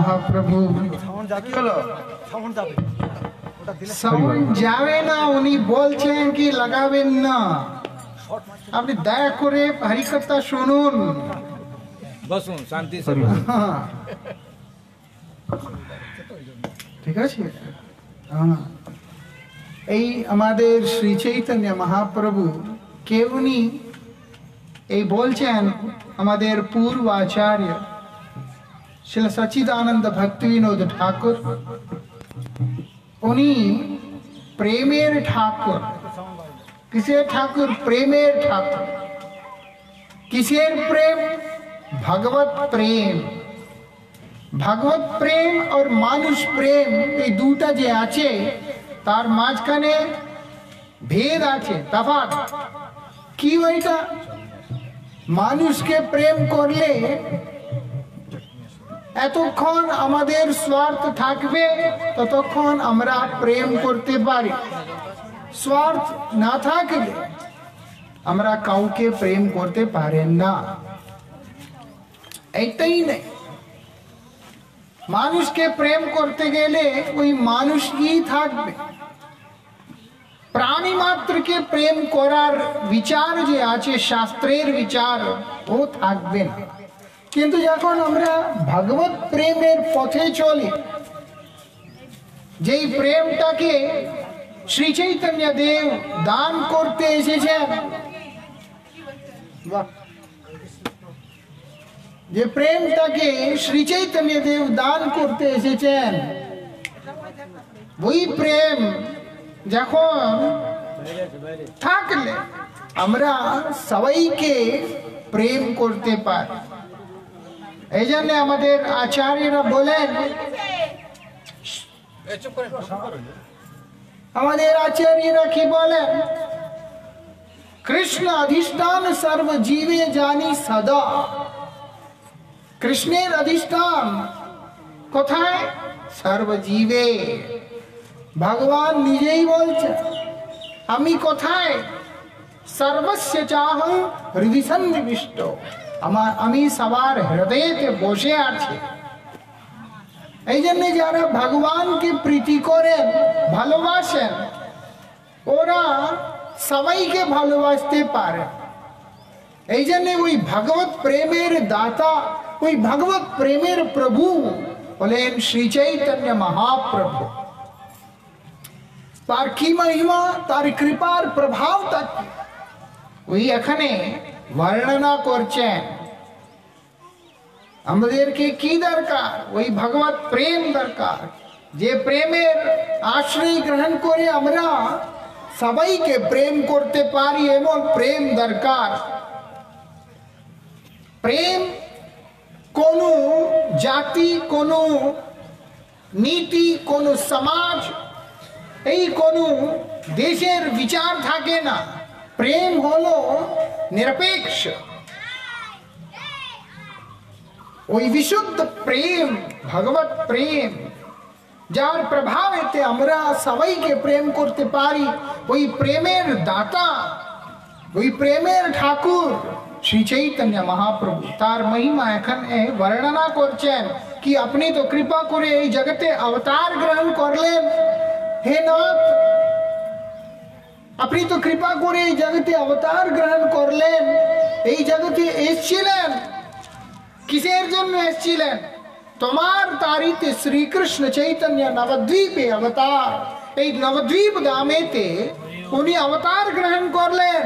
महाप्रभु sound जावे ना उन्हीं बोलছেন কি লাগাবেন না আপনি দয়া করে হরি কথা শুনুন বসুন শান্তি সে ঠিক আছে হ্যাঁ এই আমাদের শ্রী চৈতন্য মহাপ্রভু কে উনি এই বলছেন আমাদের পূর্ব আচার্য श्री सच्चिदानंद भक्ति विनोद ठाकुर उन्हीं प्रेमेर ठाकुर किसे ठाकुर प्रेमेर ठाकुर किसेर प्रेम भगवत प्रेम और मानुष प्रेम এই দুটা যে আছে তার মাঝখানে ভেদ আছে তফাৎ কি ওইটা মানুষকে প্রেম করলে এতক্ষণ আমাদের স্বার্থ থাকবে ততক্ষণ আমরা প্রেম করতে পারি স্বার্থ না থাকলে আমরা কাউকে প্রেম করতে পারেন না এইটাই নেই মানুষকে প্রেম করতে গেলে ওই মানুষই থাকবে প্রাণী মাত্রকে প্রেম করার বিচার যে আছে শাস্ত্রের বিচার ও থাকবে না কিন্তু যখন আমরা ভগবত প্রেমের পথে চলি যেই প্রেমটাকে শ্রী চৈতন্য দেব দান করতে এসেছেন যে প্রেমটাকে শ্রী চৈতন্য দেব দান করতে এসেছেন ওই প্রেম যখন থাকলে আমরা সবাইকে প্রেম করতে পারি এই জন্য আমাদের আচার্যরা বলেন আমাদের আচার্যরা কি বলেন কৃষ্ণ অধিষ্ঠান সর্ব জীবে জানি সদা কৃষ্ণের অধিষ্ঠান কোথায় সর্বজীবে ভগবান নিজেই বলছেন আমি কোথায় সর্বস্য চাহং হৃদয় সন্নিবিষ্ট আমি সবার হৃদয়েতে বসে আছি এই জন্য যারা ভগবানকে প্রীতি করেন ভালোবাসেন ওরা সবাইকে ভালোবাসতে পারে এই জন্য ওই ভগবত প্রেমের দাতা ওই ভগবত প্রেমের প্রভু বলেন শ্রী চৈতন্য মহাপ্রভু তার কি মহিমা তার কৃপার প্রভাব তার ওই এখানে বর্ণনা করছেন আমাদেরকে কি দরকার ওই ভগবত প্রেম দরকার যে প্রেমের আশ্রয় গ্রহণ করে আমরা সবাইকে প্রেম করতে পারি এমন প্রেম দরকার প্রেম কোনো জাতি কোনো নীতি কোনো সমাজ এই কোনো দেশের বিচার থাকে না প্রেম হলো নিরপেক্ষ ওই বিশুদ্ধ প্রেম ভগবত প্রেম যার প্রভাবেতে আমরা সবাইকে প্রেম করতে পারি ওই প্রেমের দাতা ওই প্রেমের ঠাকুর শ্রী চৈতন্য মহাপ্রভু তার মহিমা এখানে বর্ণনা করছেন কি আপনি তো কৃপা করে এই জগতে অবতার গ্রহণ করলেন হে নাথ আপনি তো কৃপা করে এই জগতে অবতার গ্রহণ করলেন এই জগতে এসেছিলেন কিসের জন্য এসেছিলেন তোমার তারিতে শ্রীকৃষ্ণ চৈতন্য নবদ্বীপে অবতার এই নবদ্বীপ ধামেতে উনি অবতার গ্রহণ করলেন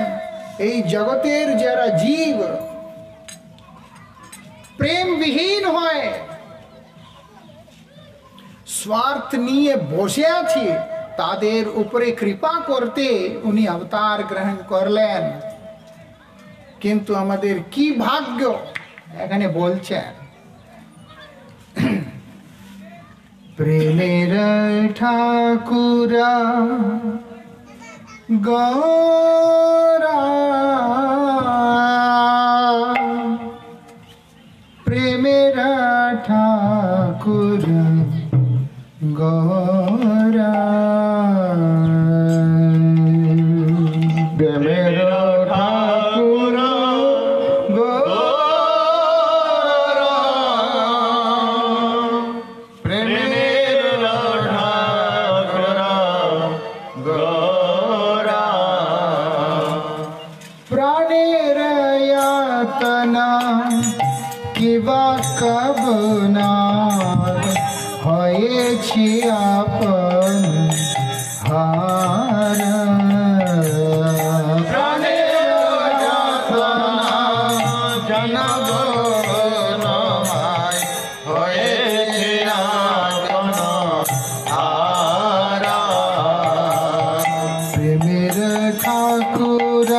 এই জগতের যারা জীব প্রেম বিহীন হয় স্বার্থ নিয়ে বসে আছে তাদের উপরে কৃপা করতে উনি অবতার গ্রহণ করলেন কিন্তু আমাদের কি ভাগ্য এখানে বলছেন প্রেমের ঠাকুরা গৌরা প্রেমের ঠাকুরা গৌরা প্রেমের ঠাকুরা গৌরা कब नाथ হয়েছি আপন হার প্রাণের যাতনা জানব নয় হয়েছি আপন হার প্রেমের ঠাকুর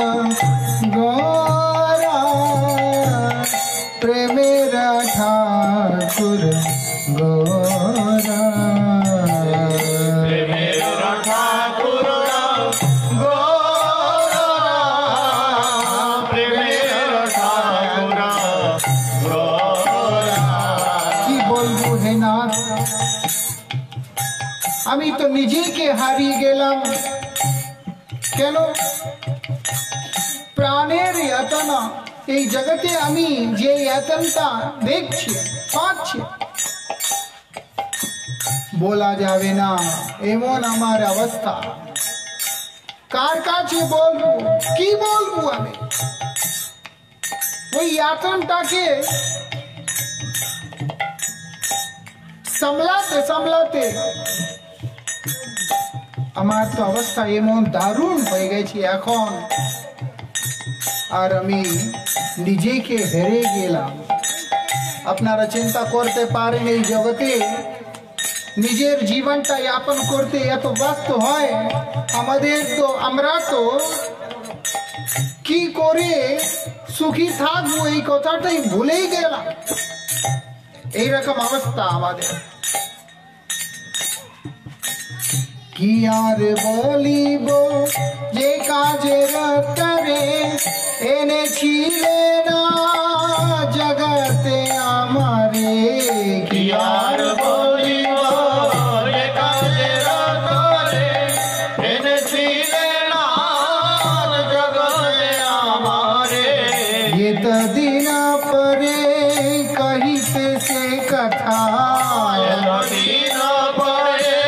গোরা প্রেমের ঠাকুর গোরা প্রেমের ঠাকুর গোরা প্রেমের ঠাকুর গোরা কি বলবো হে নাথ আমি তো নিজেকে হারিয়ে গেলাম কেন প্রাণের यातना এই জগতে আমি যে यातनটা দেখছি পাচ্ছি বলা যাবে না এমন আমার অবস্থা কার কাছে বলবো কি বলবো আমি ওই यातनটাকে সামলাতে সামলাতে আমার তো অবস্থা এমন দারুণ হয়ে গেছে এখন আর আমি নিজেকে হেরে গেলাম আপনারা চিন্তা করতে পারেন এই জগতে নিজের জীবনটা যাপন করতে এত ব্যস্ত হয় আমাদের তো আমরা তো কি করে সুখী থাকবো এই কথাটাই ভুলেই গেলাম এইরকম অবস্থা আমাদের কি আর বলিব যে কাজের তরে এনেছিলে না জগতে আমারে কি আর বলিব যে কাজের তরে এনেছিলে না জগতে আমারে এতদিন পরে কহিতে সে কথা এতদিন পরে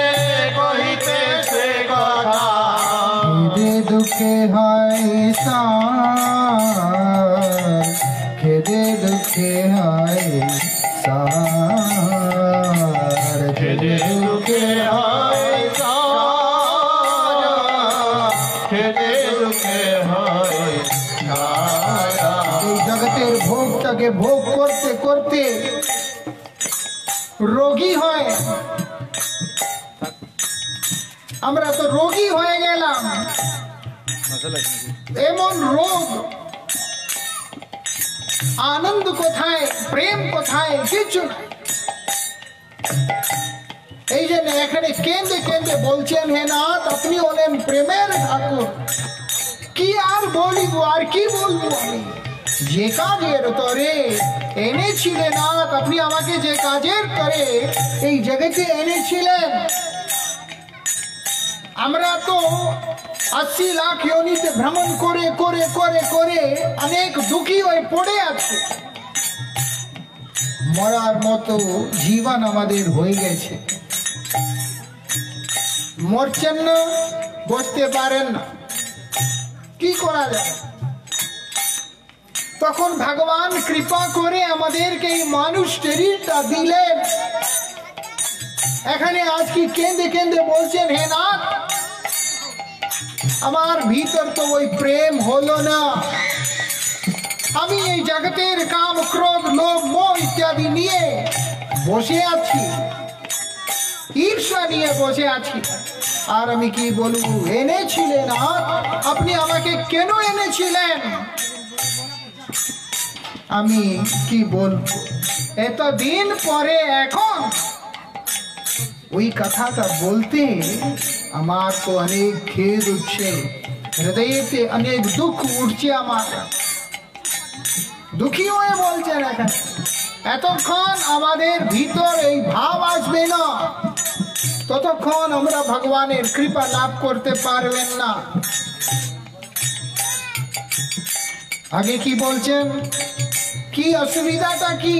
কহিতে সে কথা খেদে দুঃখে হয় সার খেদে দুঃখে হয় সার খেদে দুঃখে হয় সার খেদে দুঃখে হয় এই জগতের ভোগটাকে ভোগ করতে করতে রোগী হয় আমরা তো রোগী হয়ে গেলাম এমন রোগ আনন্দ কোথায় প্রেম কোথায় কিছু এই জন্য এখানে কেঁদে কেঁদে বলছেন হে নাথ আপনি হলেন প্রেমের ঠাকুর কি আর বলিব আর কি বলবো আমি যে কাজের তরে এনেছিলেন নাথ আপনি আমাকে যে কাজের তরে এই জগতে এনেছিলেন আমরা তো 80 লাখ योनिতে ভ্রমণ করে করে করে করে অনেক দুঃখী হয়ে পড়ে আছে মরার মতো জীবন আমাদের হয়ে গেছে মরছেন না বসতে পারেন না কি করা যায় তখন ভগবান কৃপা করে আমাদেরকে এই মানুষ শরীরটা দিলেন এখানে আজ কি কেঁদে কেঁদে বলছেন হে নাথ আমার ভিতর তো ওই প্রেম হলো না আমি এই জগতের কাম ক্রোধ লোভ মোহ ইত্যাদি নিয়ে বসে আছি ঈর্ষা নিয়ে বসে আছি আর আমি কি বলবো এনেছিলেন আপনি আমাকে কেন এনেছিলেন আমি কি বলবো এতদিন পরে এখন ওই কথাটা বলতে আমার তো অনেক খেদ উঠছে হৃদয়েতে অনেক দুঃখ উঠছে আমার দুঃখী হয়ে বলছেন এখন এতক্ষণ আমাদের ভিতর এই ভাব আসবে না ততক্ষণ আমরা ভগবানের কৃপা লাভ করতে পারবেন না আগে কি বলছেন কি অসুবিধাটা কি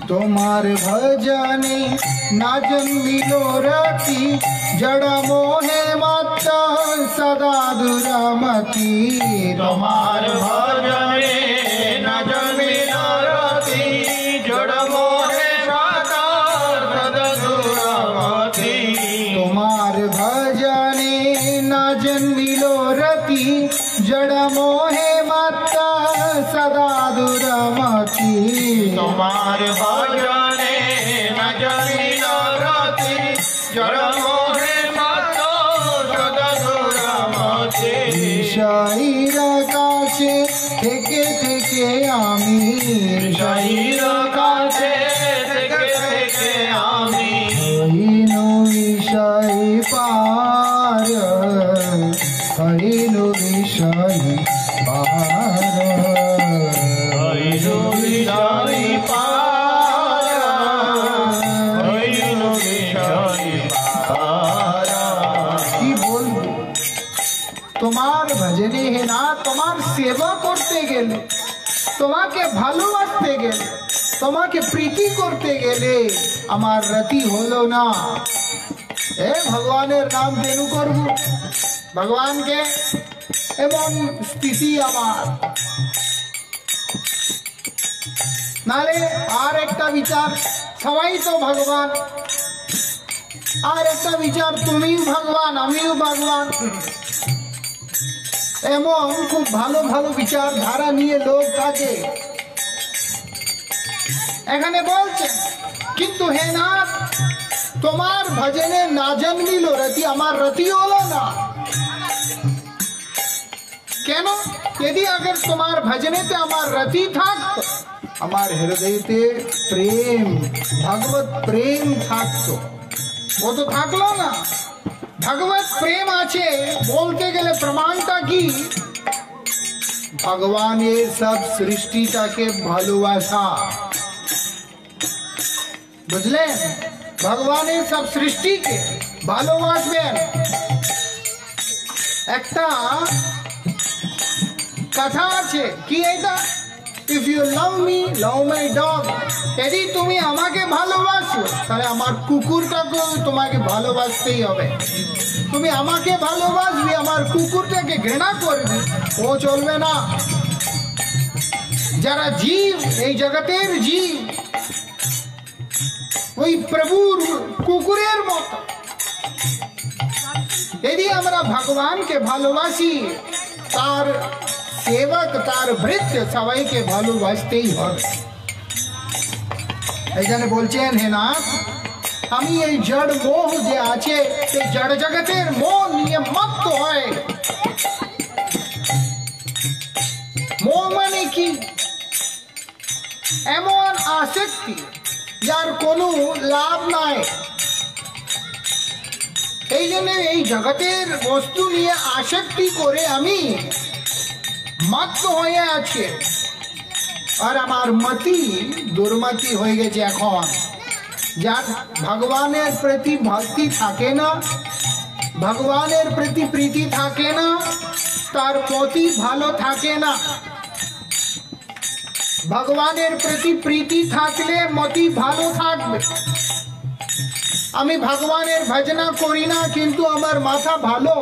তোমার ভজনে না জন্মিলো রতি জড় মোহে মত সদা দুরামতি তোমার ভজনে না জন্মিলো সেবা করতে গেলে, তোমাকে ভালোবাসতে গেলে, তোমাকে প্রীতি করতে গেলে আমার রতি হলো না। ভগবানের নাম কেন করব, ভগবানকে এবং স্থিতি আমার। নালে আর একটা বিচার, সবাই তো ভগবান, আর একটা বিচার তুমিও ভগবান আমিও ভগবান, এমন খুব ভালো ভালো বিচার ধারা নিয়ে লোক থাকে। এখানে বলছেন কিন্তু হে নাথ, তোমার ভজনে না জন্মিল রতি, আমার রতি হলো না কেন? यदि अगर তোমার ভজনেতে আমার রতি থাকতো, আমার হৃদয়তে প্রেম, ভগবত প্রেম থাকতো, ও তো থাকলো না। ভগবত প্রেম আছে বলতে গেলে প্রমাণটা কি? ভগবানের সব সৃষ্টিটাকে ভালোবাসা, বুঝলেন? ভগবানের সব সৃষ্টিকে ভালোবাসবেন। একটা কথা আছে কি এটা, if you love me love my dog, যদি তুমি আমাকে ভালোবাসো তাহলে আমার কুকুরটাকেও তোমাকে ভালোবাসতেই হবে। তুমি আমাকে ভালোবাসবি, আমার কুকুরটাকে ঘৃণা করবি, ও চলবে না। যারা জীব, এই জগতের জীব ওই প্রভুর কুকুরের মতো। যদি আমরা ভগবানকে ভালোবাসি, তার সেবক, তার ভৃত্য সবাইকে ভালোবাসতেই হবে। এই জন্য বলছেন হে নাথ, আমি এই জড় মোহ যে আছে, এই জড় জগতের মোহ নিয়ে মত্ত হয়। মোহ মানে কি? এমন আসক্তি যার কোনো লাভ নাই। এই জন্য এই জগতের বস্তু নিয়ে আসক্তি করে আমি মত্ত হয়ে আছে, আর আমার মতি দুর্মতি হয়ে গেছে। এখন যার ভগবানের প্রতি ভক্তি থাকে না, ভগবানের প্রতি প্রীতি থাকে না, তার মতি ভালো থাকে না। ভগবানের প্রতি প্রীতি থাকলে মতি ভালো থাকবে। আমি ভগবানের ভজনা করি না কিন্তু আমার মাথা ভালো,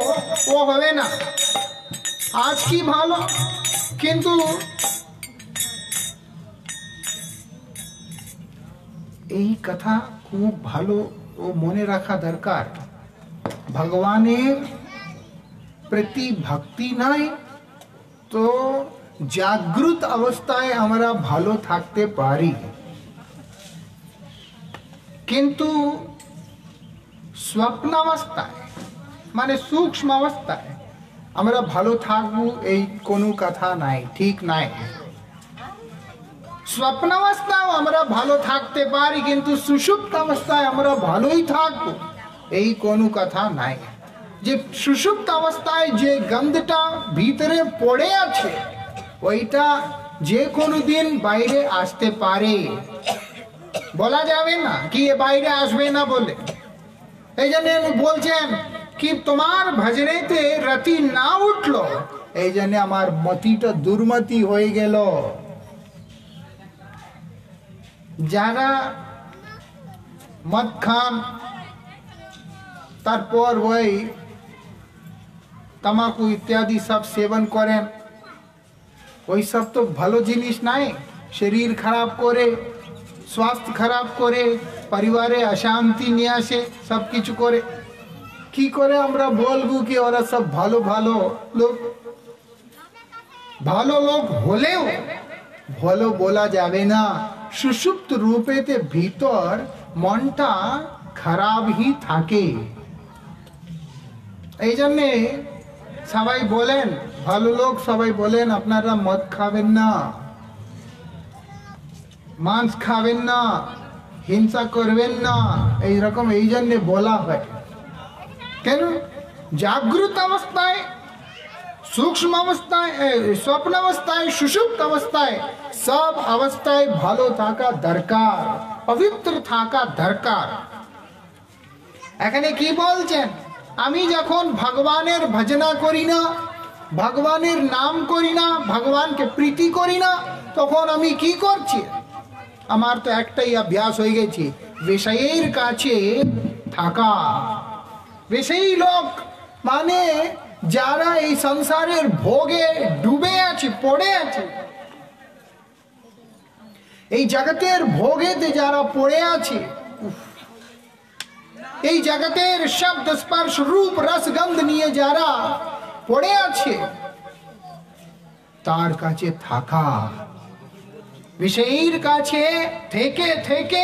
ও হবে না। আজ কি ভালো, কিন্তু এই কথা খুব ভালো ও মনে রাখা দরকার। ভগবানের প্রতি ভক্তি নাই তো জাগ্রত অবস্থায় আমরা ভালো থাকতে পারি, কিন্তু স্বপ্নাবস্থায় মানে সূক্ষ্ম অবস্থায় আমরা ভালো থাকবো এই কোনো কথা নাই, ঠিক নাই। স্বপ্নাবস্থায় আমরা ভালো থাকতে পারি কিন্তু সুষুপ্ত অবস্থায় আমরা ভালোই থাকবো এই কোনো কথা নাই। যে সুষুপ্ত অবস্থায় যে গন্ধটা ভিতরে পড়ে আছে ওইটা যে কোনো দিন বাইরে আসতে পারে, বলা যাবে না কি এ বাইরে আসবে না বলে। এই জন্য বলছেন কি তোমার ভজনেতে রতি না উঠলো, এই জন্য আমার মতিটা দুর্মতি হয়ে গেল। যারা মদ খান, তারপর ওই তামাকু ইত্যাদি সব সেবন করেন, ওই সব তো ভালো জিনিস নাই। শরীর খারাপ করে, স্বাস্থ্য খারাপ করে, পরিবারে অশান্তি নিয়ে আসে, সব কিছু করে। কি করে আমরা বলবো কি ওরা সব ভালো ভালো লোক? ভালো লোক হলেও ভালো বলা যাবে না। সুষুপ্ত রূপেতে ভিতর মনটা খারাপ হি থাকে। এই জন্যে সবাই বলেন, ভালো লোক সবাই বলেন আপনারা মদ খাবেন না, মাংস খাবেন না, হিংসা করবেন না, এইরকম এই জন্যে বলা হয়। কেন? জাগ্রত অবস্থায়, सूक्ष्म अवस्थाएं, स्वप्न अवस्थाएं, सुषुप्त अवस्थाएं, सब अवस्थाएं भालो थाका दरकार, पवित्र थाका दरकार। এখানে কি বলছেন? আমি যখন ভগবানের ভজনা করি না, ভগবানের নাম করি না, ভগবানকে প্রীতি করি না, তখন আমি কি করছি? আমার তো একটাই অভ্যাস হয়ে গেছে, বিষয়ের কাছে থাকা। বিষয়ী লোক মানে যারা এই সংসারের ভোগে ডুবে আছে, পড়ে আছে, এই জগতের ভোগেতে যারা পড়ে আছে, এই জগতের শব্দ স্পর্শ রূপ রসগন্ধ নিয়ে যারা পড়ে আছে, তার কাছে থাকা। বিষয়ের কাছে থেকে থেকে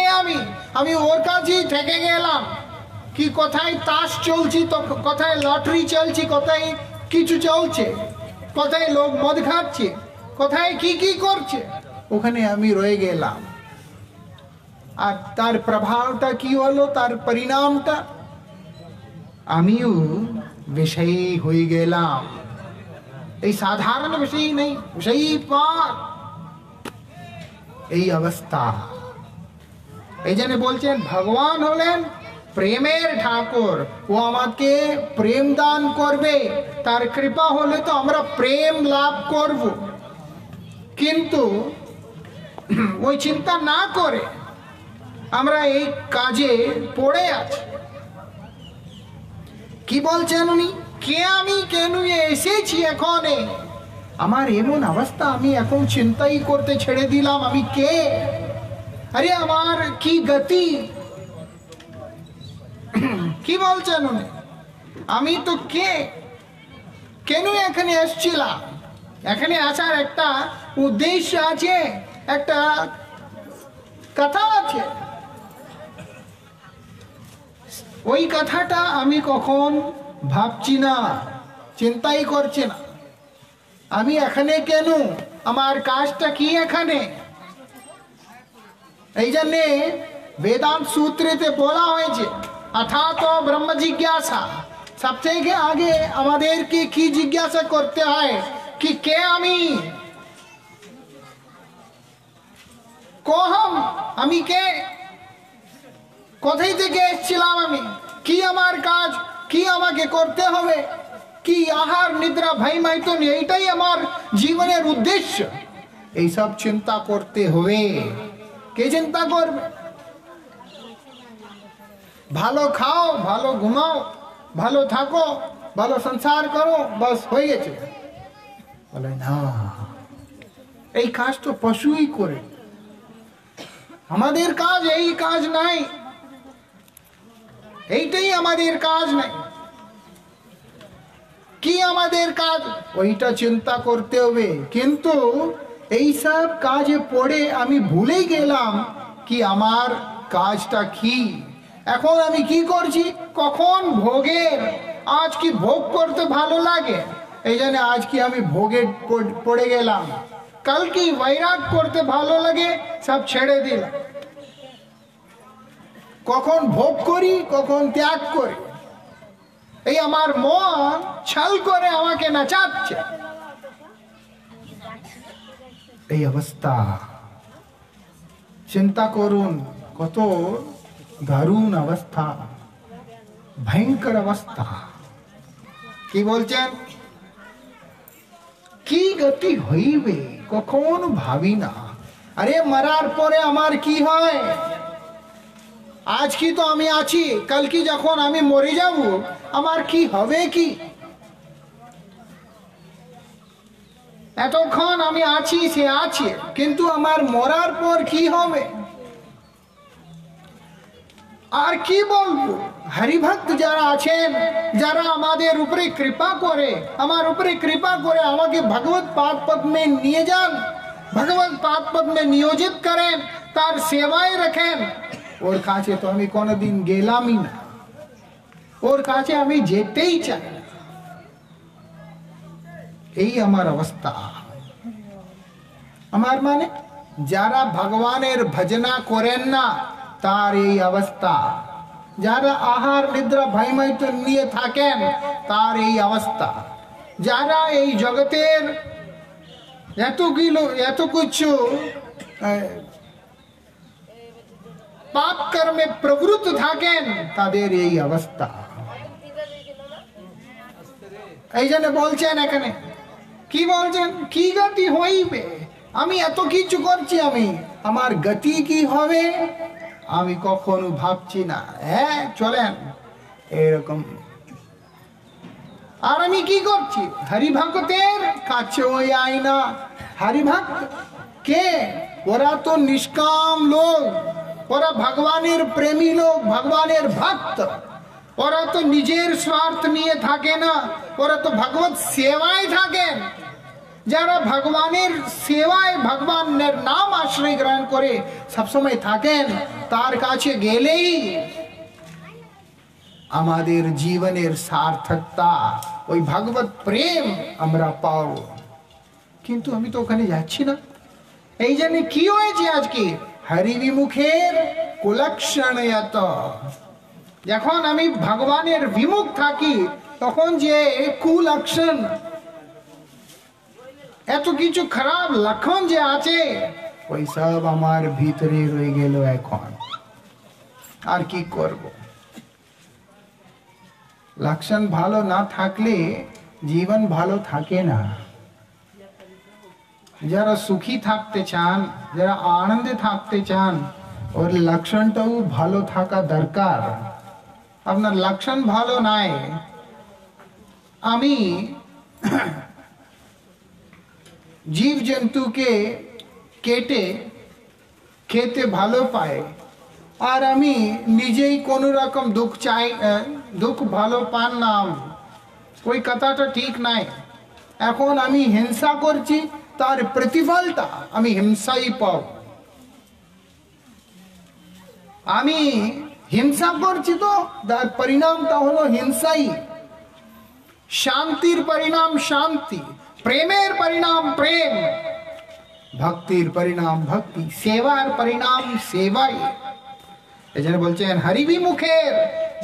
আমি ওর কাছেই থেকে গেলাম। কি কোথায় তাস চলছি, তো কোথায় লটারি চলছে, কোথায় কিছু চলছে, কোথায় লোক মদ খাচ্ছে, কোথায় কি কি করছে, ওখানে আমি রয়ে গেলাম। আর তার প্রভাবটা কি হলো, তার পরিণামটা আমিও বিষয়ী হয়ে গেলাম। এই সাধারণ বিষয় নেই, বিষয়ী পার, এই অবস্থা। এই জন্য বলছেন ভগবান হলেন প্রেমের ঠাকুর, ও আমাকে প্রেম দান করবে, তার কৃপা হলে তো আমরা প্রেম লাভ করব। কিন্তু ওই চিন্তা না করে আমরা এই কাজে পড়ে আছি। কি বলছেন উনি, কে আমি, কেন এসেছি এখানে, আমার এমন অবস্থা, আমি এখন চিন্তাই করতে ছেড়ে দিলাম আমি কে, আরে আমার কি গতি। কি বলছেন উনি, আমি তো কে, কেন এখানে এসেছিলাম? এখানে আসার একটা উদ্দেশ্য আছে, একটা কথা আছে। ওই কথাটা আমি কখন ভাবছি না, চিন্তাই করছি না। আমি এখানে কেন, আমার কাজটা কি এখানে? এই জন্যে বেদান্ত সূত্রেতে বলা হয়েছে অথাতো ব্রহ্ম জিজ্ঞাসা। সবথেকে আগে আমাদেরকে কি জিজ্ঞাসা করতে হয়, কি কে আমি, কহম, আমি কে, কোথায় থেকে এসেছিলাম আমি, কি আমার কাজ, কি আমাকে করতে হবে, কি আহার নিদ্রা ভয় মাইথুন, এইটাই আমার জীবনের উদ্দেশ্য। এইসব চিন্তা করতে হবে। কে চিন্তা করবে? ভালো খাও, ভালো ঘুমাও, ভালো থাকো, ভালো সংসার করো, বাস হয়ে গেছে। বলে না, এই কাজ তো পশুই করে, আমাদের কাজ এই কাজ নাই, এইটাই আমাদের কাজ নাই। কি আমাদের কাজ, ওইটা চিন্তা করতে হবে। কিন্তু এইসব কাজে পড়ে আমি ভুলেই গেলাম কি আমার কাজটা কি। এখন আমি কি করছি, কখন ভোগের, আজ কি ভোগ করতে ভালো লাগে, এই জন্য আজ কি আমি ভোগে পড়ে গেলাম। কাল কি বৈরাগ করতে ভালো লাগে, সব ছেড়ে দিলাম। কখন ভোগ করি, কখন ত্যাগ করি, এই আমার মন ছল করে আমাকে নাচাচ্ছে। এই অবস্থা চিন্তা করুন, কত দারুণ অবস্থা, ভয়ঙ্কর অবস্থা। কি বলছেন, কি গতি হইবে কখন ভাবি না। আরে মরার পরে আমার কি হয়, আজ কি তো আমি আছি, কাল কি যখন আমি মরে যাব আমার কি হবে, কি এতক্ষণ আমি আছি সে আছে, কিন্তু আমার মরার পর কি হবে। আর কি বলবো, হরিভক্ত যারা আছেন, যারা আমাদের উপরে কৃপা করে, আমার উপরে কৃপা করে আমাকে ভগবত পাদ পদ্মে নিয়ে যান, ভগবত পাদ পদ্মে নিয়োজিত করেন, তার সেবায় রাখেন, ওর কাছে তো আমি কোনোদিন গেলামই না, ওর কাছে আমি যেতেই চাই না। এই আমার অবস্থা। আমার মানে যারা ভগবানের ভজনা করেন না তার এই অবস্থা, যারা আহার নিদ্রা ভয় মাইথুন নিয়ে থাকেন তার এই অবস্থা, যারা এই জগতের এত কিছু পাপ কর্মে প্রবৃত্ত থাকেন তাদের এই অবস্থা। এই জন্য বলছেন এখানে কি বলছেন কি গতি হইবে? আমি এত কিছু করছি, আমি আমার গতি কি হবে আমি কখনো ভাবছি না। হ্যাঁ চলেন এরকম। আর আমি কি করছি? হরিভক্তের কাছে ওই আয়না। হরিভক্ত কে? ওরা তো নিষ্কাম লোক, ওরা ভগবানের প্রেমী লোক, ভগবানের ভক্ত। ওরা তো নিজের স্বার্থ নিয়ে থাকে না, ওরা তো ভগবত সেবায় থাকেন। যারা ভগবানের সেবায় ভগবানের নাম আশ্রয় গ্রহণ করে সবসময় থাকেন, তার কাছে গেলেই আমাদের জীবনের সার্থকতা, ওই ভগবত প্রেম আমরা পাও। কিন্তু আমি তো ওখানে যাচ্ছি না। এই জন্য কি হয়েছে আজকে? হরিবিমুখের কুলক্ষণয়ত। যখন আমি ভগবানের বিমুখ থাকি তখন যে কুলক্ষণ, এত কিছু খারাপ লক্ষণ যে আছে, ওই সব আমার ভিতরে রয়ে গেল। এখন আর কি করব? লক্ষণ ভালো না থাকলে জীবন ভালো থাকে না। যারা সুখী থাকতে চান, যারা আনন্দে থাকতে চান, ওর লক্ষণটাও ভালো থাকা দরকার। আপনার লক্ষণ ভালো নাই, আমি জীব জন্তুকে কেটে খেতে ভালো পাই, আর আমি নিজেই কোনো রকম দুঃখ চাই, দুঃখ ভালো পান না, ওই কথাটা ঠিক নাই। এখন আমি হিংসা করছি, তার প্রতিফলটা আমি হিংসাই পাও। আমি হিংসা করছি তো তার পরিণামটা হলো হিংসাই। শান্তির পরিণাম শান্তি, প্রেমের পরিণাম প্রেম, ভক্তির পরিণাম ভক্তি, সেবার পরিণাম সেবাই। এই জন্য বলছেন হরিবিমুখের,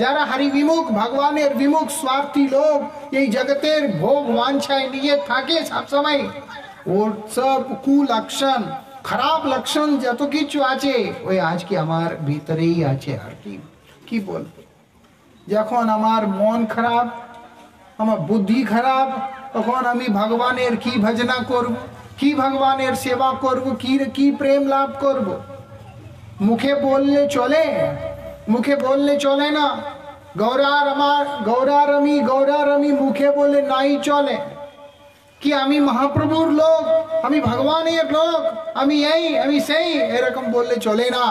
যারা হরিবিমুখ, ভগবানের বিমুখ স্বার্থী লোক, এই জগতের ভোগ বাঞ্ছায় নিয়ে থাকে সবসময়, ওর সব কুলক্ষণ, খারাপ লক্ষণ যত কিছু আছে, ওই আজকে আমার ভিতরেই আছে। আর কি বলবো? যখন আমার মন খারাপ, আমার বুদ্ধি খারাপ, তখন আমি ভগবানের কি ভজনা করব, কি ভগবানের সেবা করব, কি প্রেম লাভ করব? মুখে বললে চলে, মুখে বললে চলে না। গৌরার আমার, গৌরারমি, গৌরারমি মুখে বললে নাই চলে। কি আমি মহাপ্রভুর লোক, আমি ভগবানের লোক, আমি এই আমি সেই, এরকম বললে চলে না।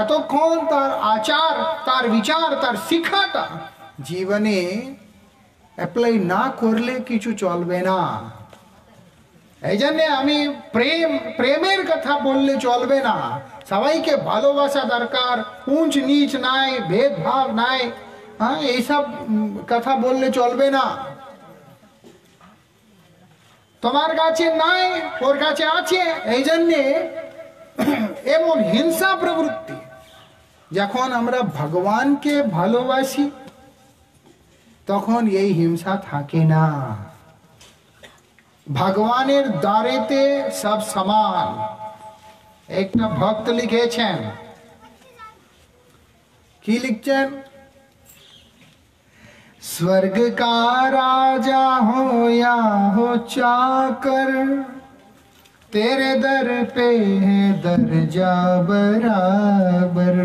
এতক্ষণ তার আচার, তার বিচার, তার শিক্ষাটা জীবনে অ্যাপ্লাই না করলে কিছু চলবে না। এই জন্যে আমি প্রেমের কথা বললে চলবে না। সবাইকে ভালোবাসা দরকার, উঁচ নিচ নাই, ভেদভাব নাই, হ্যাঁ এইসব কথা বললে চলবে না। তোমার কাছে নাই, ওর কাছে আছে। এই জন্যে এমন হিংসা প্রবৃত্তি। যখন আমরা ভগবানকে ভালোবাসি তখন এই হিংসা থাকে না। ভগবানের দ্বারেতে সব সমান। একটা ভক্ত লিখেছেন, কি লিখছেন? स्वर्ग का राजा हो या हो चाकर, तेरे दर पे है दर्जा बराबर।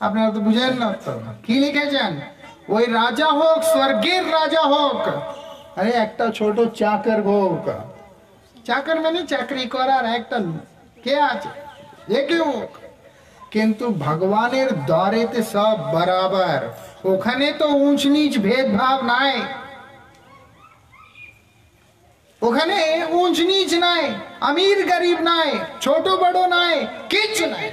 আপনারা তো বুঝেন না তো কি লিখেছেন? ওই রাজা হোক, স্বর্গের রাজা হোক, আরে একটা ছোট চাকর হোক, চাকর মানে চাকরি করার একটা কে আছে, যে কেউ হোক, কিন্তু ভগবানের দ্বারেতে সব বরাবর। ওখানে তো উঁচ নিচ ভেদভাব নাই, ওখানে উঁচ নিচ নাই, আমির গরিব নাই, ছোট বড় নাই, কিছু নাই।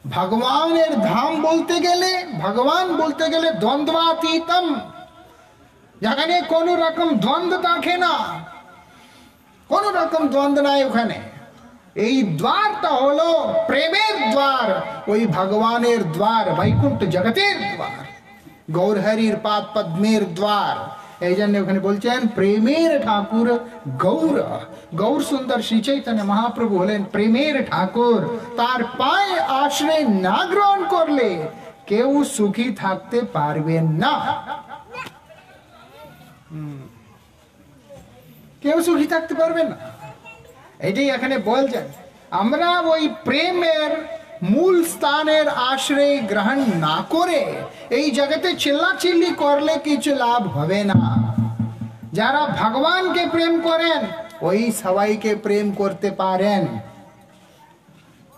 ভগবানের ধাম বলতে গেলে, ভগবান বলতে গেলে দ্বন্দ্বাতীতম, যেখানে কোন রকম দ্বন্দ্ব থাকে না, কোন রকম দ্বন্দ্ব নাই ওখানে। এই দ্বারটা হলো প্রেমের দ্বার, ওই ভগবানের দ্বার, বৈকুণ্ঠ জগতের দ্বার, গৌরহরির পাদ পদ্মের দ্বার। এই জন্য ওখানে বলছেন প্রেমের ঠাকুর গৌর। গৌর সুন্দর শ্রী চৈতন্য মহাপ্রভু হলেন প্রেমের ঠাকুর। তার পায়ে আশ্রয় না গ্রহণ করলে কেউ সুখী থাকতে পারবেন না। কেউ সুখী থাকতে পারবে না। এটাই এখানে বলছেন, আমরা ওই প্রেমের মূল স্থানের আশ্রয় গ্রহণ না করে এই জগতে চিল্লাচিল্লি করলে কিছু লাভ হবে না। যারা ভগবানকে প্রেম করেন ওই সবাইকে প্রেম করতে পারেন।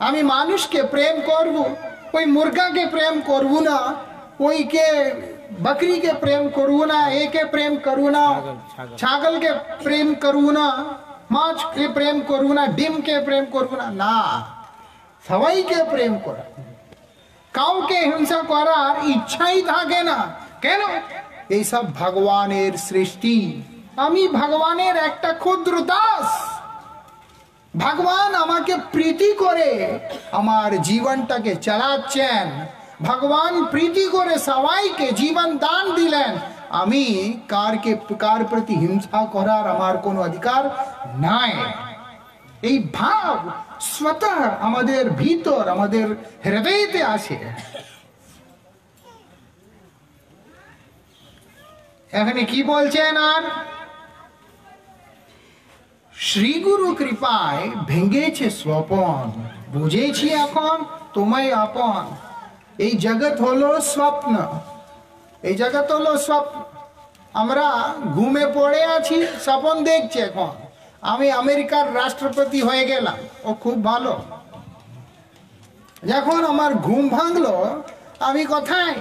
আমি মানুষকে প্রেম করব, ওই মুরগাকে প্রেম করব না, ওই के बकरी के प्रेम करू ना, एके प्रेम करू ना, छागल के प्रेम करू ना, माछ के प्रेम करू ना, डिम के प्रेम करू ना, ना सवाई के प्रेम करा। কাউকে হিংসা করার ইচ্ছাই থাকে না কেন? এই সব ভগবানের সৃষ্টি। আমি ভগবানের একটা ক্ষুদ্র দাস। ভগবান আমাকে প্রীতি করে আমার জীবনটাকে চালাচ্ছেন। ভগবান প্রীতি করে সবাইকে জীবন দান দিলেন। আমি কার প্রতি হিংসা করার আমার কোনো অধিকার নাই। এই ভাব স্বতঃ আমাদের ভিতর, আমাদের হৃদয়তে আসে। এখানে কি বলছেন? আর শ্রী গুরু কৃপায় ভেঙেছে স্বপন, বুঝেছি এখন তোমায় আপন। এই জগৎ হলো স্বপ্ন, এই জগৎ হলো স্বপ্ন। আমরা ঘুমে পড়ে আছি, স্বপ্ন দেখছি এখন আমি আমেরিকার রাষ্ট্রপতি হয়ে গেলাম, ও খুব ভালো। যখন আমার ঘুম ভাঙলো, আমি কোথায়?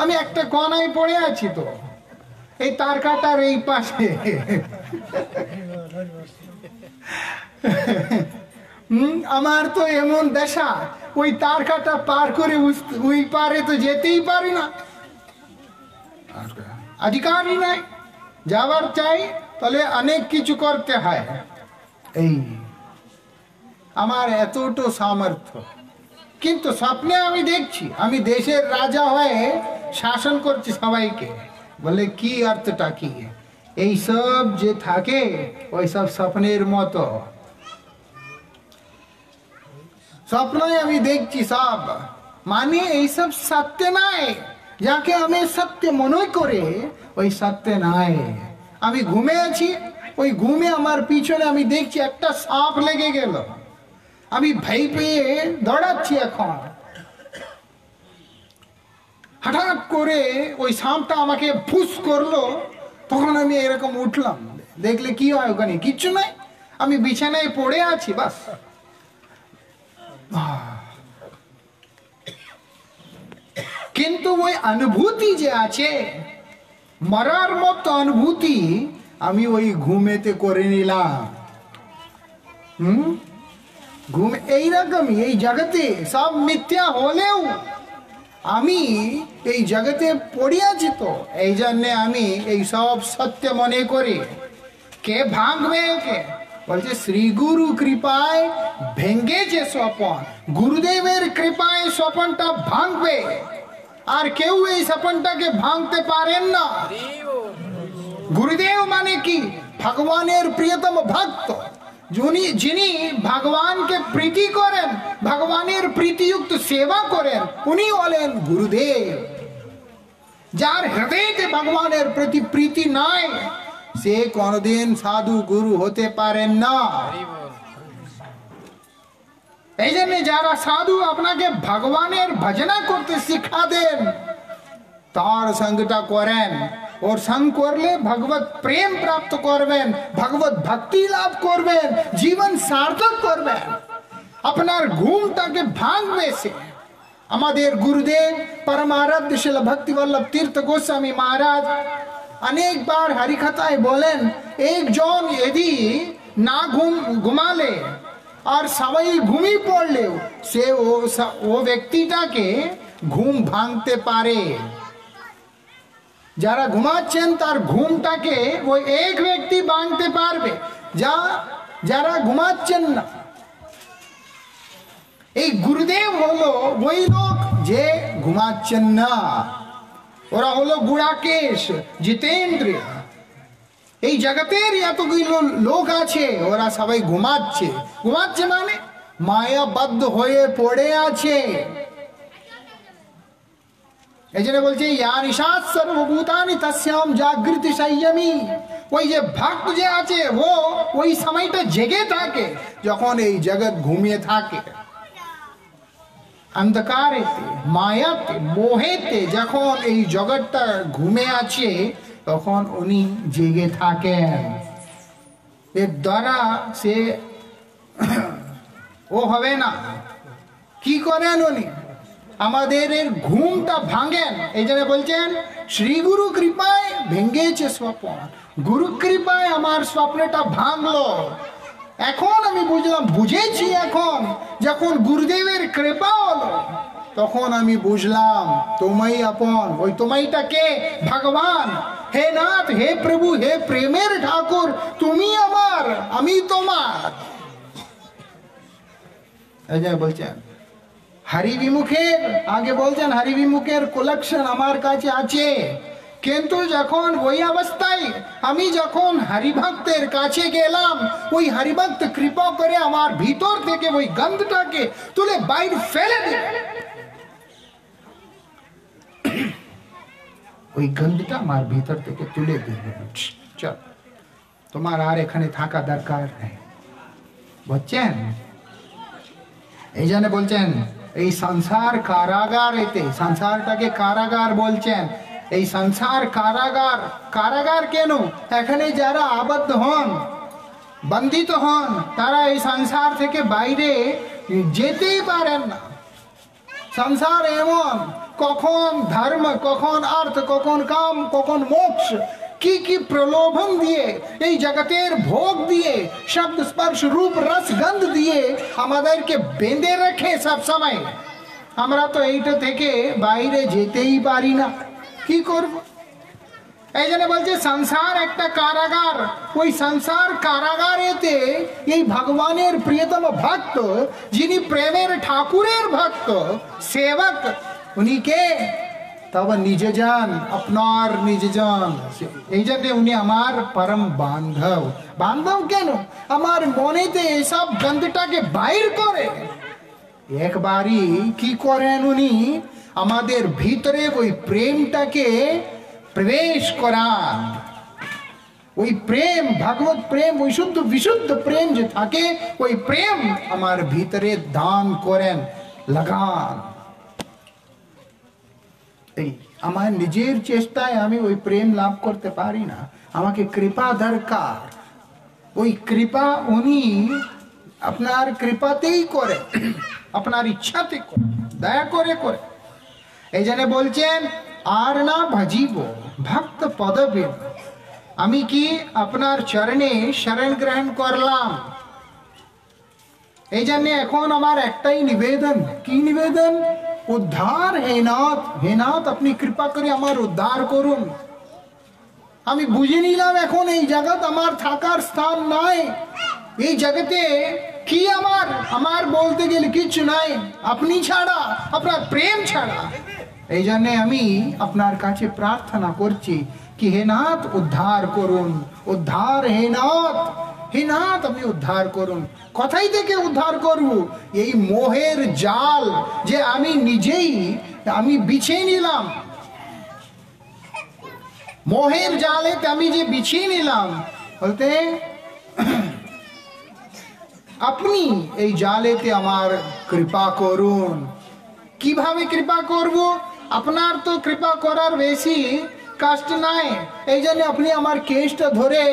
আমি একটা কোনায় পড়ে আছি, তো এই তার কাটার এই পাশে। আমার তো এমন দশা, ওই তার কাটা পার করে ওই পারে তো যেতেই পারি না, অধিকারই নাই। যাবার চাই তাহলে অনেক কিছু করতে হয়। এই আমার এতটা সামর্থ্য, কিন্তু স্বপ্নে আমি দেখছি আমি দেশের রাজা হয়ে শাসন করছি সবাইকে। বলে কি অর্থটা কি? এই সব যে থাকে ওই সব স্বপ্নের মতো। স্বপ্নই আমি দেখছি সব, মানে এইসব সত্য নাই। যাকে আমি সত্য মনে করে ওই সত্য নাই। আমি ঘুমে আছি, ওই ঘুমে আমার পিছনে আমি দেখছি একটা সাপ লেগে গেল। আমি ভয় পেয়ে দৌড়াচ্ছি। এখন হঠাৎ করে ওই সাপটা আমাকে ফুস করলো, তখন আমি এরকম উঠলাম। দেখলে কি হয়? ওখানে কিচ্ছু নাই, আমি বিছানায় পড়ে আছি, বাস। কিন্তু ওই অনুভূতি যে আছে, মরার মতো অনুভূতি, আমি ওই ঘুমেতে করে নিলাম। ঘুম এইরকমই। এই জগতে সব মিথ্যা হলেও আমি এই জগতে পড়ে আছি, তো এই জন্যে আমি এই সব সত্য মনে করি। কে ভাঙবে? কে বলছে শ্রী গুরু কৃপায় ভেঙেছে স্বপন। গুরুদেবের কৃপায় স্বপনটা ভাঙবে, আর কেউ এই স্বপনটাকে ভাঙতে পারেন না। গুরুদেব মানে কি? ভগবানের প্রিয়তম ভক্ত, যিনি ভগবানকে প্রীতি করেন, ভগবানের প্রীতিযুক্ত সেবা করেন, উনি হলেন গুরুদেব। যার হৃদয়তে ভগবানের প্রতি প্রীতি নাই, সে কোনদিন সাধু গুরু হতে পারেন না। এই জন্য যারা সাধু আপনাকে ভগবানের ভজনা করতে শিক্ষা দেন, তার সঙ্গটা করেন। ওর সঙ্গ করলে ভগবত প্রেম প্রাপ্ত করবেন, ভগবত ভক্তি লাভ করবেন, জীবন সার্থক করবেন। আপনার ঘুমটাকে ভাঙবে সে। আমাদের গুরুদেব পরমারাধ্য শিল ভক্তিবল্লভ তীর্থ গোস্বামী মহারাজ অনেকবার হরিকথায় বলেন, একজন যদি না ঘুমালে আর সবাই ঘুমিয়ে পড়লেও সে ও ব্যক্তিটাকে ঘুম ভাঙতে পারে। যারা ঘুমাচ্ছেন তার ঘুমটাকে ওই এক ব্যক্তি ভাঙতে পারবে, যারা ঘুমাচ্ছেন না। এই গুরুদেব হলো ওই লোক যে ঘুমাচ্ছেন না। ওরা হলো গুড়াকেশ, জিতেন্দ্রিয়। এই জগতের এতগুলো লোক আছে, ওরা সবাই ঘুমাচ্ছে। ঘুমাচ্ছে মানে মায়াবদ্ধ হয়ে পড়ে আছে। এই জন্য বলছে ইয়া নিশাৎ সর্বভূতানি তস্যাম জাগৃতি সংযমী। ওই যে ভক্ত যে আছে ও ওই সময়টা জেগে থাকে যখন এই জগৎ ঘুমিয়ে থাকে। অন্ধকারেতে মায়াতে মোহেতে যখন এই জগৎটা ঘুমে আছে তখন উনি জেগে থাকেন। এর দ্বারা সে ও হবে না। কি করেন উনি? আমাদের এর ঘুমটা ভাঙেন। এই জন্য বলছেন শ্রী গুরু কৃপায় ভেঙেছে স্বপ্ন। গুরু কৃপায় আমার স্বপ্নটা ভাঙলো। এখন আমি বুঝলাম, বুঝেছি এখন যখন গুরুদেবের কৃপা হলো তখন আমি বুঝলাম তোমাই আপন। ওই তোমাইটা কে? ভগবান। হে নাথ, হে প্রভু, হে প্রেমের ঠাকুর, তুমি আমার, আমি তোমার। এই যে বলছেন হরি বিমুখের, আগে বলছেন হরি বিমুখের কালেকশন আমার কাছে আছে, কিন্তু যখন ওই অবস্থায় আমি যখন হরিভক্তের কাছে গেলাম, ওই হরিভক্ত কৃপা করে আমার ভিতর থেকে ওই গন্ধটাকে তুলে বাইরে ফেলে দিল। ওই গন্ধটা আমার ভিতর থেকে তুলে দিল। চল, তোমার আর এখানে থাকা দরকার নেই। বুঝছেন? এই জন্য বলছেন এই সংসার কারাগার, এতে সংসারটাকে কারাগার বলছেন। এই সংসার কারাগার। কারাগার কেন? এখানে যারা আবদ্ধ হন, বন্দিত হন, তারা এই সংসার থেকে বাইরে যেতেই পারেন না। সংসার এমন, কখন ধর্ম, কখন অর্থ, কখন কাম, কখন মোক্ষ, কি কি প্রলোভন দিয়ে, এই জগতের ভোগ দিয়ে, শব্দ স্পর্শ রূপ রস গন্ধ দিয়ে আমাদেরকে বেঁধে রাখে সব সময়। আমরা তো এইটা থেকে বাইরে যেতেই পারি না। কি করব? এই জন্য বলছে সংসার একটা কারাগার। ওই সংসার কারাগারেতে এই ভগবানের প্রিয়তম ভক্ত, যিনি প্রেমের ঠাকুরের ভক্ত সেবক, উনি কে? তবে নিজে যান, আপনার নিজে যান। এই জন্য উনি আমার পরম বান্ধব। বান্ধব কেন? আমার মনেতে এসব গন্ধটাকে বাইর করে। একবারই কি করেন উনি? আমাদের ভিতরে ওই প্রেমটাকে প্রবেশ করান। ওই প্রেম, ভগবত প্রেম, ওই শুদ্ধ বিশুদ্ধ প্রেম যে থাকে, ওই প্রেম আমার ভিতরে দান করেন, লাগান। এই আমার নিজের চেষ্টায় আমি ওই প্রেম লাভ করতে পারি না, আমাকে কৃপা দরকার। ওই কৃপা উনি আপনার কৃপাতেই করে, আপনার ইচ্ছাতে করে, দয়া করে করে। এই জন্য বলছেন আর না ভজিব ভক্ত পদবে। আমি কি আপনার চরণে শরণ গ্রহণ করলাম। এই জন্য এখন আমার একটাই নিবেদন। কি নিবেদন? উদ্ধার হে নাথ, হে নাথ আপনি কৃপা করে আমার উদ্ধার করুন। আমি বুঝে নিলাম এখন এই জগৎ আমার থাকার স্থান নাই। এই জগতে কি আমার, আমার বলতে গেলে কিছু নাই আপনি ছাড়া, আপনার প্রেম ছাড়া। এই জন্য আমি আপনার কাছে প্রার্থনা করছি কি হে নাথ উদ্ধার করুন, উদ্ধার হে নাথ, হে নাথ আপনি উদ্ধার করুন। কোথায় থেকে উদ্ধার করব? এই মোহের জাল যে আমি নিজেই আমি বিছিয়ে নিলাম, মোহের জালে আমি যে বিছিয়ে নিলাম, বলতে আপনি এই জালেতে আমার কৃপা করুন। কিভাবে কৃপা করব? আপনার তো কৃপা করার বেশি কষ্ট নাই। এই জন্য আপনি আমার কেসটা ধরে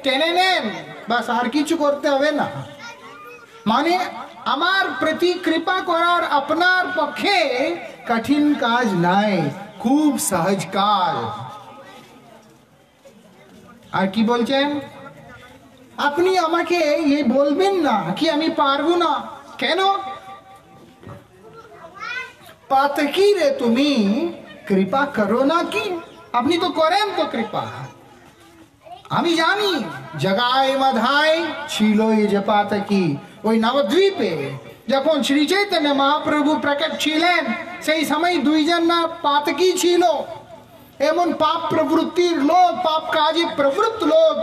টেনে নেন, বাস, আর কিছু করতে হবে না। মানে আমার প্রতি কৃপা করার আপনার পক্ষে কঠিন কাজ নাই, খুব সহজ কাজ। আর কি বলছেন? আপনি আমাকে এই বলবেন না কি আমি পারবো না। কেন? পাতকি রে তুমি কৃপা করো না কি? আপনি তো করেন তো কৃপা। আমি জানি জগায় মাধায় ছিল এই যে পাতকি। ওই নবদ্বীপে যখন শ্রী চৈতন্য মহাপ্রভু প্রকট ছিলেন, সেই সময় দুইজন না পাতকি ছিল। এমন পাপ প্রবৃত্তির লোক, পাপ কাজে প্রবৃত্ত লোক,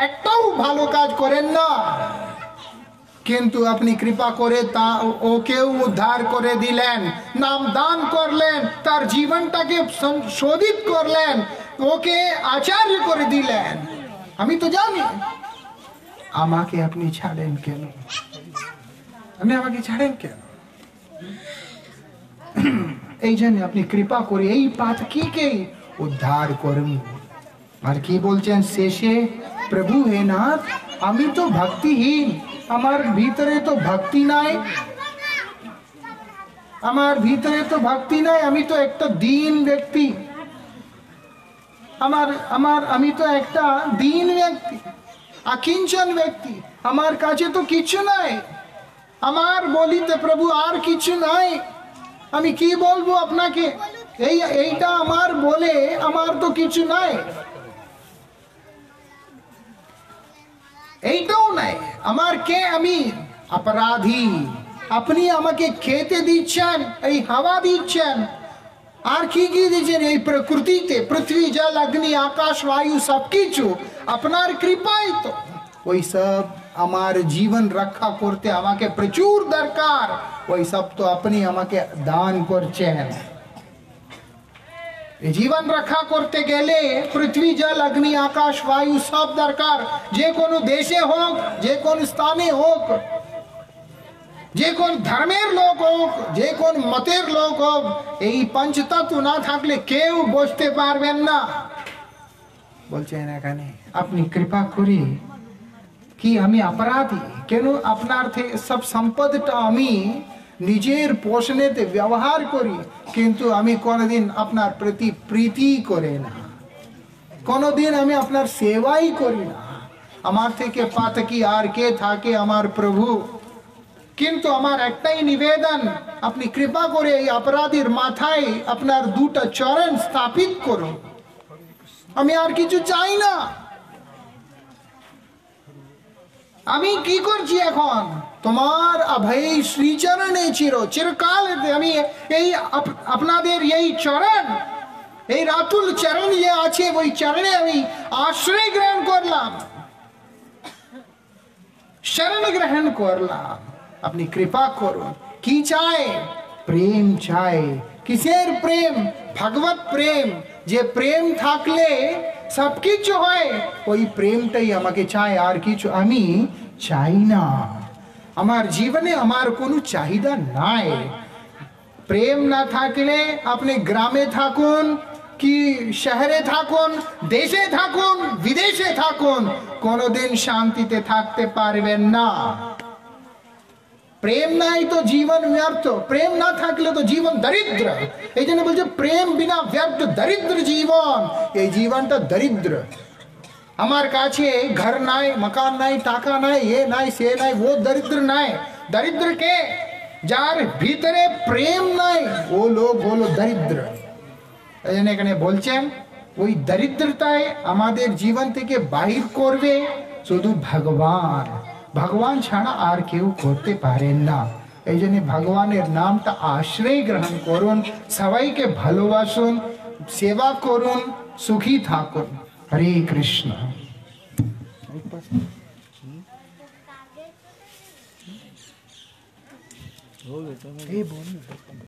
একটাও ভালো কাজ করেন না। কিন্তু আপনি কৃপা করে তা ওকেও উদ্ধার করে দিলেন, নাম দান করলেন, তার জীবনটাকে সংশোধিত করলেন, ওকে আচার্য করে দিলেন। আমি তো জানি আমাকে আপনি ছাড়েন কেন, আপনি আমাকে ছাড়েন কেন? এই জন্য আপনি কৃপা করে এই পাতকিকে উদ্ধার করুন। আর কি বলছেন শেষে? প্রভু হে নাথ, আমি তো ভক্তিহীন, আমার ভিতরে তো ভক্তি নাই, আমার ভিতরে তো ভক্তি নাই, আমি তো একটা দীন ব্যক্তি, আমি তো একটা দীন ব্যক্তি, আকিঞ্চন ব্যক্তি, আমার কাছে তো কিছু নাই, আমার বলিতে প্রভু আর কিছু নাই, আমি কি বলবো আপনাকে? এইটা আমার বলে আমার তো কিছু নাই, এইটাও নাই আমার, কে আমি? অপরাধী। আপনি আমাকে খেতে দিচ্ছেন, এই হাওয়া দিচ্ছেন, আর কি কি দিচ্ছেন এই প্রকৃতিতে, পৃথিবী জল অগ্নি আকাশ বায়ু সবকিছু আপনার কৃপায় তো। ওই সব আমার জীবন রক্ষা করতে আমাকে প্রচুর দরকার, ওই সব তো আপনি আমাকে দান করছেন। জীবন রক্ষা করতে গেলে পৃথিবী জল অগ্নি আকাশ বায়ু সব দরকার, যে কোনো দেশে হোক, যে কোন স্থানে হোক, যে কোন ধর্মের লোক হোক, যে কোন মতের লোক হোক, এই পঞ্চতত্ত্ব না থাকলে কেউ বসতে পারবেন না। বলছেন এখানে আপনি কৃপা করে কি আমি অপরাধী কেন? আপনার সব সম্পদটা আমি নিজের পোষণেতে ব্যবহার করি, কিন্তু আমি কোনদিন আপনার প্রতি প্রীতি করে না, কোনদিন আমি আপনার সেবাই করি না। আমার থেকে পাতকি আর কে থাকে আমার প্রভু? কিন্তু আমার একটাই নিবেদন, আপনি কৃপা করে এই অপরাধীর মাথায় আপনার দুটো চরণ স্থাপিত করুন, আমি আর কিছু চাই না। আমি কি করছি এখন? তোমার অভয় শ্রীচরণে চিরকাল আমি এই আপনাদের এই চরণ, এই রাতুল চরণ যে আছে ওই চরণে আমি আশ্রয় গ্রহণ করলাম, শরণ গ্রহণ করলাম। আপনি কৃপা করুন। কি চাই? প্রেম চাই। কিসের প্রেম? ভগবত প্রেম। যে প্রেম থাকলে সবকিছু হয়, ওই প্রেমটাই আমাকে চাই, আর কিছু আমি চাই না। আমার জীবনে আমার কোনো চাহিদা নাই। প্রেম না থাকলে আপনি গ্রামে থাকুন কি শহরে থাকুন, দেশে থাকুন, বিদেশে থাকুন, কোনোদিন শান্তিতে থাকতে পারবেন না। প্রেম নাই তো জীবন ব্যর্থ, প্রেম না থাকলে তো জীবন দরিদ্র। এই জন্য বলছে প্রেম বিনা ব্যর্থ দরিদ্র জীবন। এই জীবনটা দরিদ্র। আমার কাছে ঘর নাই, মকান নাই, টাকা নাই, এ নাই, সে নাই, ও দরিদ্র নাই। দরিদ্র কে? যার ভিতরে প্রেম নাই, ও লোক হলো দরিদ্র। এই জন্য এখানে বলছেন ওই দরিদ্রতায় আমাদের জীবন থেকে বাহির করবে শুধু ভগবান। ভগবান ছাড়া আর কেউ করতে পারেন না। এই জন্য ভগবানের নামটা আশ্রয় গ্রহণ করুন, সবাইকে ভালোবাসুন, সেবা করুন, সুখী থাকুন। হরে কৃষ্ণ।